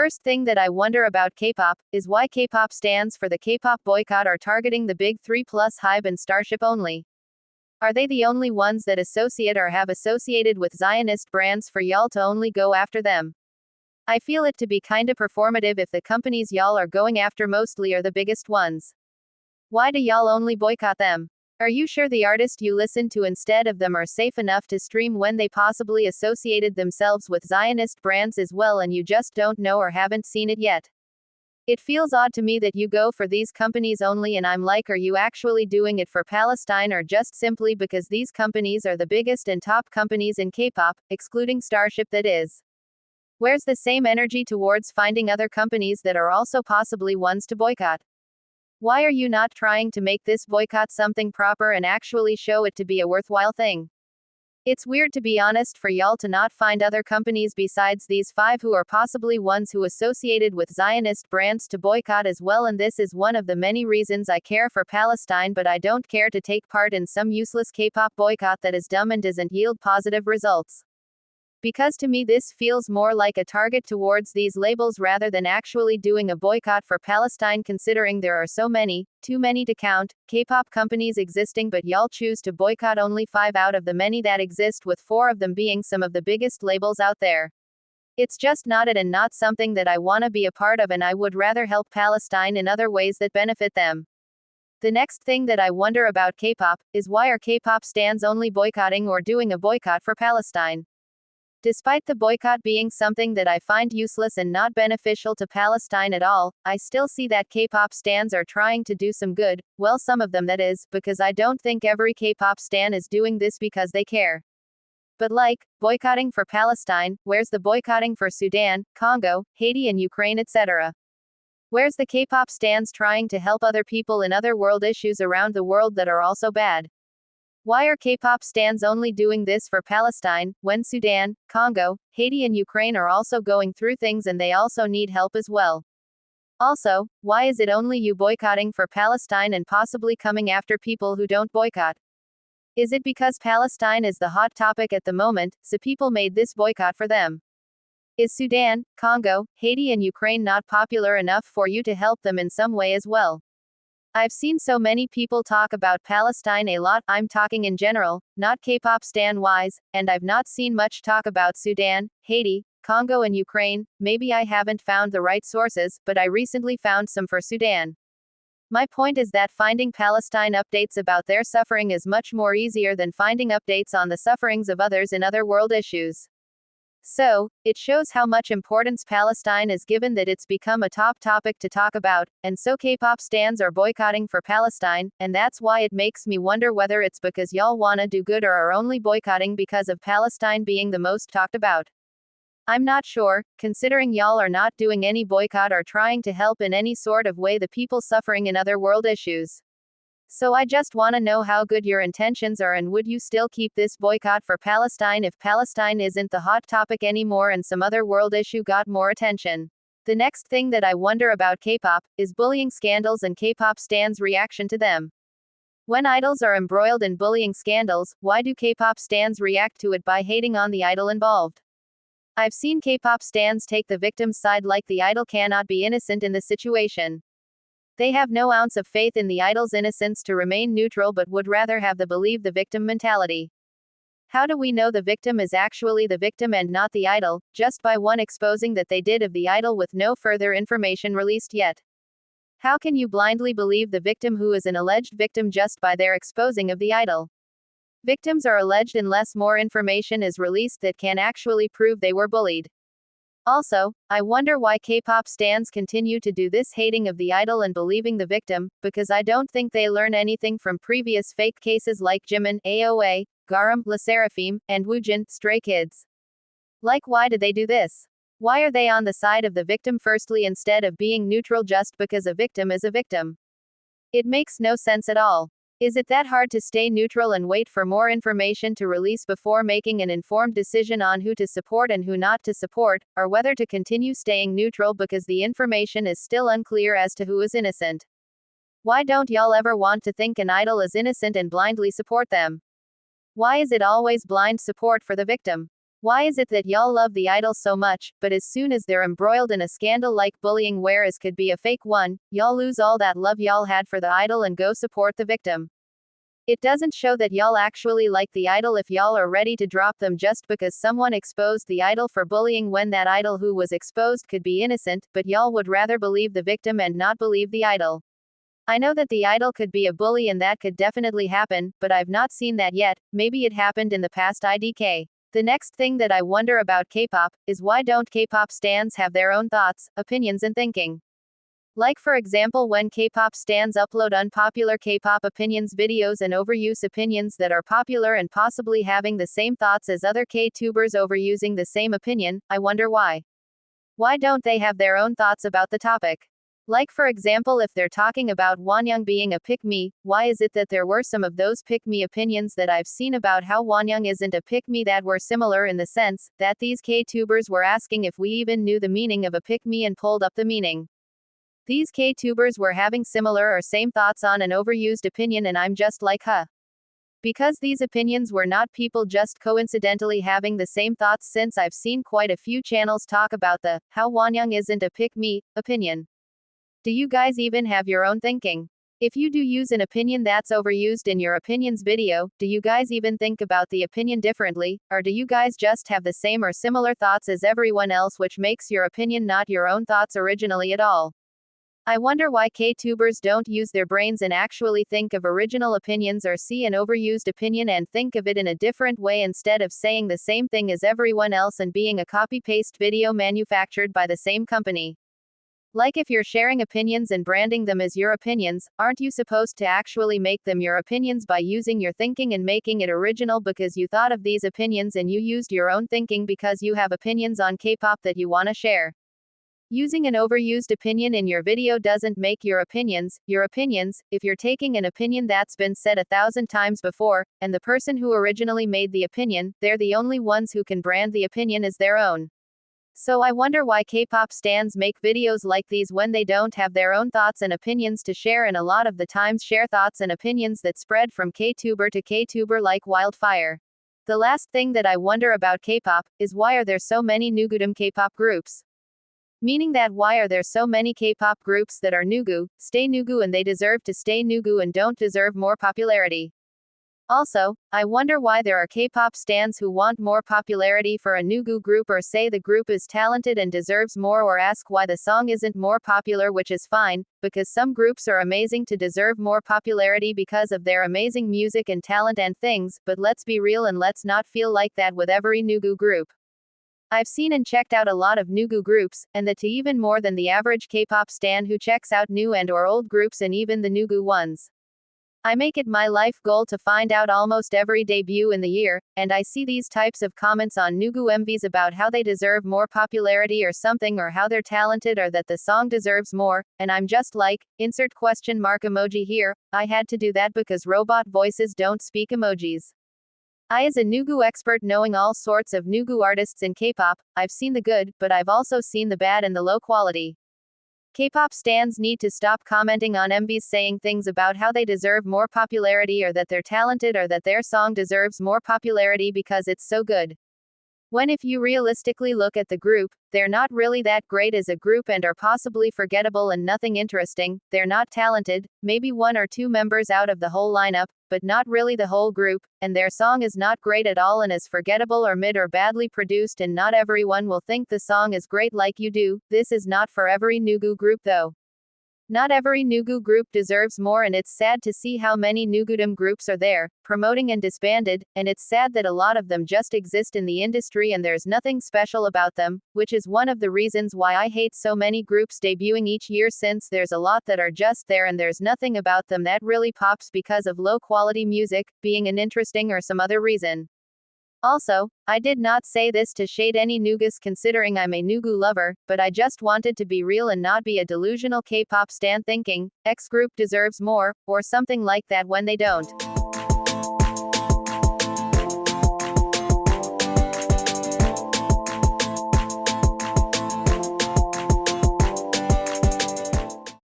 first thing that I wonder about K-pop is why K-pop stands for the K-pop boycott are targeting the big three plus HYBE and Starship only. Are they the only ones that associate or have associated with Zionist brands for y'all to only go after them? I feel it to be kinda performative if the companies y'all are going after mostly are the biggest ones. Why do y'all only boycott them? Are you sure the artist you listen to instead of them are safe enough to stream when they possibly associated themselves with Zionist brands as well and you just don't know or haven't seen it yet? It feels odd to me that you go for these companies only and I'm like, are you actually doing it for Palestine or just simply because these companies are the biggest and top companies in K-pop, excluding Starship that is? Where's the same energy towards finding other companies that are also possibly ones to boycott? Why are you not trying to make this boycott something proper and actually show it to be a worthwhile thing? It's weird to be honest for y'all to not find other companies besides these 5 who are possibly ones who associated with Zionist brands to boycott as well, and this is one of the many reasons I care for Palestine but I don't care to take part in some useless K-pop boycott that is dumb and doesn't yield positive results. Because to me this feels more like a target towards these labels rather than actually doing a boycott for Palestine, considering there are so many, too many to count, K-pop companies existing but y'all choose to boycott only 5 out of the many that exist, with 4 of them being some of the biggest labels out there. It's just not it and not something that I wanna be a part of, and I would rather help Palestine in other ways that benefit them. The next thing that I wonder about K-pop is why are K-pop stans only boycotting or doing a boycott for Palestine? Despite the boycott being something that I find useless and not beneficial to Palestine at all, I still see that K-pop stans are trying to do some good, well some of them that is, because I don't think every K-pop stan is doing this because they care. But like, boycotting for Palestine, where's the boycotting for Sudan, Congo, Haiti and Ukraine etc.? Where's the K-pop stans trying to help other people in other world issues around the world that are also bad? Why are K-pop stans only doing this for Palestine, when Sudan, Congo, Haiti and Ukraine are also going through things and they also need help as well? Also, why is it only you boycotting for Palestine and possibly coming after people who don't boycott? Is it because Palestine is the hot topic at the moment, so people made this boycott for them? Is Sudan, Congo, Haiti and Ukraine not popular enough for you to help them in some way as well? I've seen so many people talk about Palestine a lot, I'm talking in general, not K-pop stan wise, and I've not seen much talk about Sudan, Haiti, Congo and Ukraine. Maybe I haven't found the right sources, but I recently found some for Sudan. My point is that finding Palestine updates about their suffering is much more easier than finding updates on the sufferings of others in other world issues. So, it shows how much importance Palestine is given that it's become a top topic to talk about, and so K-pop stans are boycotting for Palestine, and that's why it makes me wonder whether it's because y'all wanna do good or are only boycotting because of Palestine being the most talked about. I'm not sure, considering y'all are not doing any boycott or trying to help in any sort of way the people suffering in other world issues. So I just wanna know how good your intentions are, and would you still keep this boycott for Palestine if Palestine isn't the hot topic anymore and some other world issue got more attention? The next thing that I wonder about K-pop is bullying scandals and K-pop stans' reaction to them. When idols are embroiled in bullying scandals, why do K-pop stans react to it by hating on the idol involved? I've seen K-pop stans take the victim's side like the idol cannot be innocent in the situation. They have no ounce of faith in the idol's innocence to remain neutral but would rather have the believe the victim mentality. How do we know the victim is actually the victim and not the idol, just by one exposing that they did of the idol with no further information released yet? How can you blindly believe the victim who is an alleged victim just by their exposing of the idol? Victims are alleged unless more information is released that can actually prove they were bullied. Also, I wonder why K-pop stans continue to do this hating of the idol and believing the victim, because I don't think they learn anything from previous fake cases like Jimin, AOA, Garam, LE SSERAFIM, and Woojin, Stray Kids. Like, why do they do this? Why are they on the side of the victim firstly instead of being neutral just because a victim is a victim? It makes no sense at all. Is it that hard to stay neutral and wait for more information to release before making an informed decision on who to support and who not to support, or whether to continue staying neutral because the information is still unclear as to who is innocent? Why don't y'all ever want to think an idol is innocent and blindly support them? Why is it always blind support for the victim? Why is it that y'all love the idol so much, but as soon as they're embroiled in a scandal like bullying whereas could be a fake one, y'all lose all that love y'all had for the idol and go support the victim? It doesn't show that y'all actually like the idol if y'all are ready to drop them just because someone exposed the idol for bullying when that idol who was exposed could be innocent, but y'all would rather believe the victim and not believe the idol. I know that the idol could be a bully and that could definitely happen, but I've not seen that yet. Maybe it happened in the past IDK. The next thing that I wonder about K-pop is why don't K-pop stans have their own thoughts, opinions and thinking? Like for example when K-pop stans upload unpopular K-pop opinions videos and overuse opinions that are popular and possibly having the same thoughts as other K-tubers overusing the same opinion, I wonder why. Why don't they have their own thoughts about the topic? Like for example if they're talking about Wonyoung being a pick-me, why is it that there were some of those pick-me opinions that I've seen about how Wonyoung isn't a pick-me that were similar in the sense that these K-tubers were asking if we even knew the meaning of a pick-me and pulled up the meaning. These K-tubers were having similar or same thoughts on an overused opinion and I'm just like huh. Because these opinions were not people just coincidentally having the same thoughts since I've seen quite a few channels talk about the how Wonyoung isn't a pick-me opinion. Do you guys even have your own thinking? If you do use an opinion that's overused in your opinions video, do you guys even think about the opinion differently, or do you guys just have the same or similar thoughts as everyone else which makes your opinion not your own thoughts originally at all? I wonder why K-tubers don't use their brains and actually think of original opinions or see an overused opinion and think of it in a different way instead of saying the same thing as everyone else and being a copy-paste video manufactured by the same company. Like if you're sharing opinions and branding them as your opinions, aren't you supposed to actually make them your opinions by using your thinking and making it original because you thought of these opinions and you used your own thinking because you have opinions on K-pop that you want to share? Using an overused opinion in your video doesn't make your opinions, if you're taking an opinion that's been said 1,000 times before, and the person who originally made the opinion, they're the only ones who can brand the opinion as their own. So I wonder why K-pop stans make videos like these when they don't have their own thoughts and opinions to share and a lot of the times share thoughts and opinions that spread from K-tuber to K-tuber like wildfire. The last thing that I wonder about K-pop is why are there so many Nugudum K-pop groups? Meaning that why are there so many K-pop groups that are Nugu, stay Nugu and they deserve to stay Nugu and don't deserve more popularity? Also, I wonder why there are K-pop stans who want more popularity for a Nugu group or say the group is talented and deserves more or ask why the song isn't more popular, which is fine, because some groups are amazing to deserve more popularity because of their amazing music and talent and things, but let's be real and let's not feel like that with every Nugu group. I've seen and checked out a lot of Nugu groups, and that to even more than the average K-pop stan who checks out new and or old groups and even the Nugu ones. I make it my life goal to find out almost every debut in the year, and I see these types of comments on Nugu MVs about how they deserve more popularity or something or how they're talented or that the song deserves more, and I'm just like, insert question mark emoji here, I had to do that because robot voices don't speak emojis. As a Nugu expert knowing all sorts of Nugu artists in K-pop, I've seen the good, but I've also seen the bad and the low quality. K-pop stans need to stop commenting on MVs saying things about how they deserve more popularity or that they're talented or that their song deserves more popularity because it's so good. When if you realistically look at the group, they're not really that great as a group and are possibly forgettable and nothing interesting, they're not talented, maybe one or two members out of the whole lineup, but not really the whole group, and their song is not great at all and is forgettable or mid or badly produced and not everyone will think the song is great like you do. This is not for every Nugu group though. Not every Nugu group deserves more and it's sad to see how many Nugudum groups are there, promoting and disbanded, and it's sad that a lot of them just exist in the industry and there's nothing special about them, which is one of the reasons why I hate so many groups debuting each year since there's a lot that are just there and there's nothing about them that really pops because of low quality music, being uninteresting or some other reason. Also, I did not say this to shade any Nugus considering I'm a Nugu lover, but I just wanted to be real and not be a delusional K-pop stan thinking, X group deserves more, or something like that when they don't.